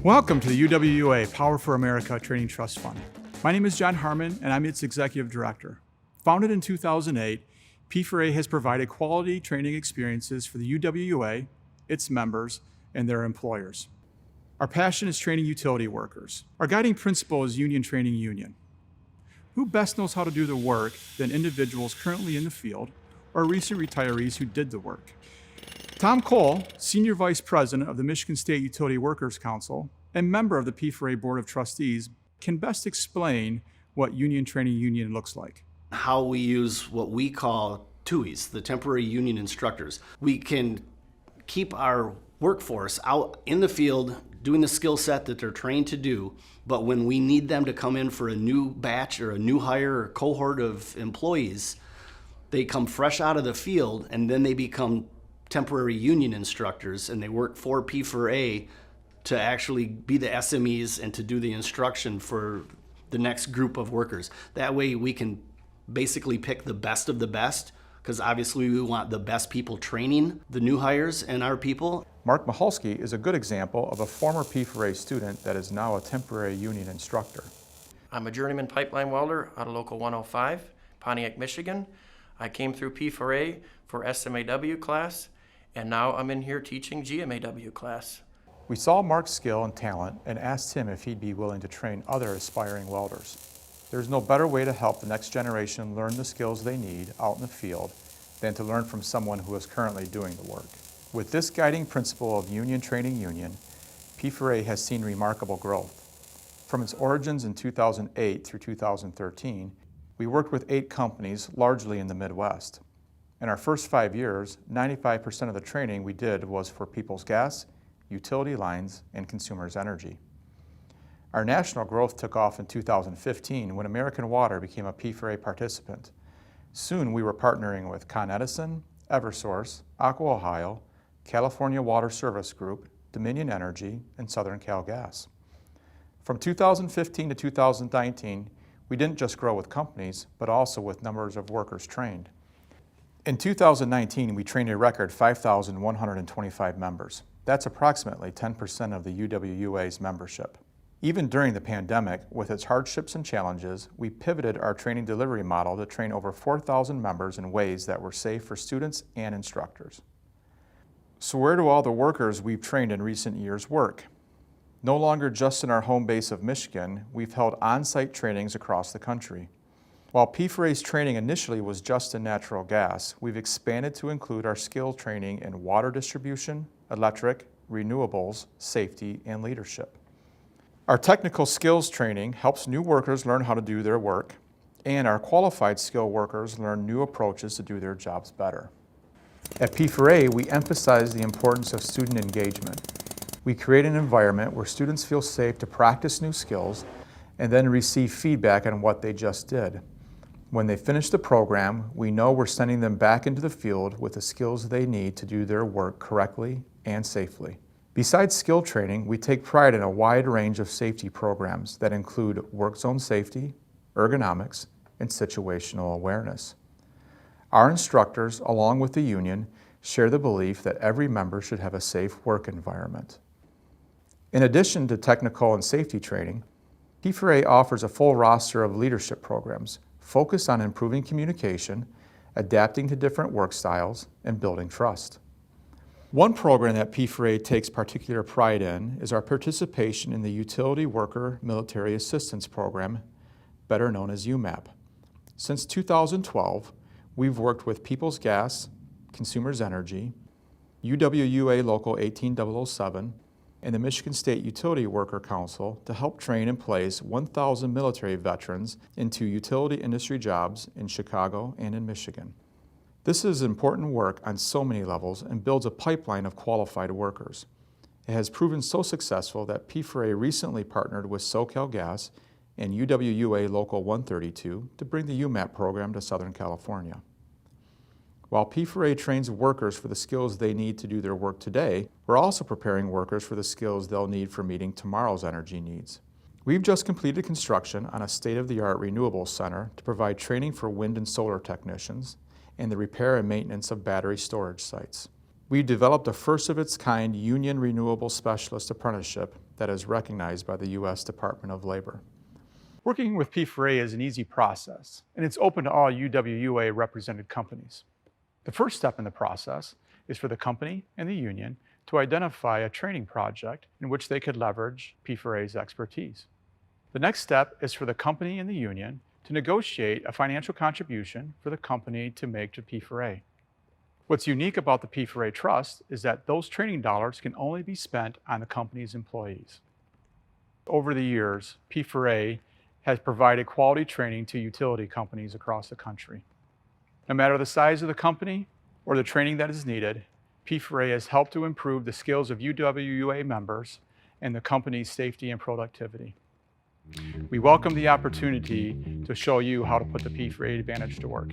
Welcome to the UWUA Power for America Training Trust Fund. My name is John Harmon, and I'm its Executive Director. Founded in 2008, P4A has provided quality training experiences for the UWUA, its members, and their employers. Our passion is training utility workers. Our guiding principle is union training union. Who best knows how to do the work than individuals currently in the field or recent retirees who did the work? Tom Cole, Senior Vice President of the Michigan State Utility Workers Council and member of the P4A Board of Trustees, can best explain what union training union looks like. How we use what we call TUIs, the temporary union instructors. We can keep our workforce out in the field doing the skill set that they're trained to do, but when we need them to come in for a new batch or a new hire or cohort of employees, they come fresh out of the field and then they become temporary union instructors, and they work for P4A to actually be the SMEs and to do the instruction for the next group of workers. That way we can basically pick the best of the best, because obviously we want the best people training the new hires and our people. Mark Michalski is a good example of a former P4A student that is now a temporary union instructor. I'm a journeyman pipeline welder out of Local 105, Pontiac, Michigan. I came through P4A for SMAW class, and now I'm in here teaching GMAW class. We saw Mark's skill and talent and asked him if he'd be willing to train other aspiring welders. There's no better way to help the next generation learn the skills they need out in the field than to learn from someone who is currently doing the work. With this guiding principle of union training union, P4A has seen remarkable growth. From its origins in 2008 through 2013, we worked with 8 companies, largely in the Midwest. In our first 5 years, 95% of the training we did was for People's Gas, utility lines, and consumers' energy. Our national growth took off in 2015 when American Water became a P4A participant. Soon we were partnering with Con Edison, Eversource, Aqua Ohio, California Water Service Group, Dominion Energy, and Southern Cal Gas. From 2015 to 2019, we didn't just grow with companies, but also with numbers of workers trained. In 2019, we trained a record 5,125 members. That's approximately 10% of the UWUA's membership. Even during the pandemic, with its hardships and challenges, we pivoted our training delivery model to train over 4,000 members in ways that were safe for students and instructors. So where do all the workers we've trained in recent years work? No longer just in our home base of Michigan, we've held on-site trainings across the country. While P4A's training initially was just in natural gas, we've expanded to include our skill training in water distribution, electric, renewables, safety, and leadership. Our technical skills training helps new workers learn how to do their work, and our qualified skill workers learn new approaches to do their jobs better. At P4A, we emphasize the importance of student engagement. We create an environment where students feel safe to practice new skills and then receive feedback on what they just did. When they finish the program, we know we're sending them back into the field with the skills they need to do their work correctly and safely. Besides skill training, we take pride in a wide range of safety programs that include work zone safety, ergonomics, and situational awareness. Our instructors, along with the union, share the belief that every member should have a safe work environment. In addition to technical and safety training, P4A offers a full roster of leadership programs focused on improving communication, adapting to different work styles, and building trust. One program that P4A takes particular pride in is our participation in the Utility Worker Military Assistance Program, better known as UMAP. Since 2012, we've worked with People's Gas, Consumers Energy, UWUA Local 18007, and the Michigan State Utility Worker Council to help train and place 1,000 military veterans into utility industry jobs in Chicago and in Michigan. This is important work on so many levels and builds a pipeline of qualified workers. It has proven so successful that P4A recently partnered with SoCal Gas and UWUA Local 132 to bring the UMAP program to Southern California. While P4A trains workers for the skills they need to do their work today, we're also preparing workers for the skills they'll need for meeting tomorrow's energy needs. We've just completed construction on a state-of-the-art renewable center to provide training for wind and solar technicians and the repair and maintenance of battery storage sites. We developed a first-of-its-kind union renewable specialist apprenticeship that is recognized by the U.S. Department of Labor. Working with P4A is an easy process, and it's open to all UWUA represented companies. The first step in the process is for the company and the union to identify a training project in which they could leverage P4A's expertise. The next step is for the company and the union to negotiate a financial contribution for the company to make to P4A. What's unique about the P4A Trust is that those training dollars can only be spent on the company's employees. Over the years, P4A has provided quality training to utility companies across the country. No matter the size of the company or the training that is needed, P4A has helped to improve the skills of UWUA members and the company's safety and productivity. We welcome the opportunity to show you how to put the P4A advantage to work.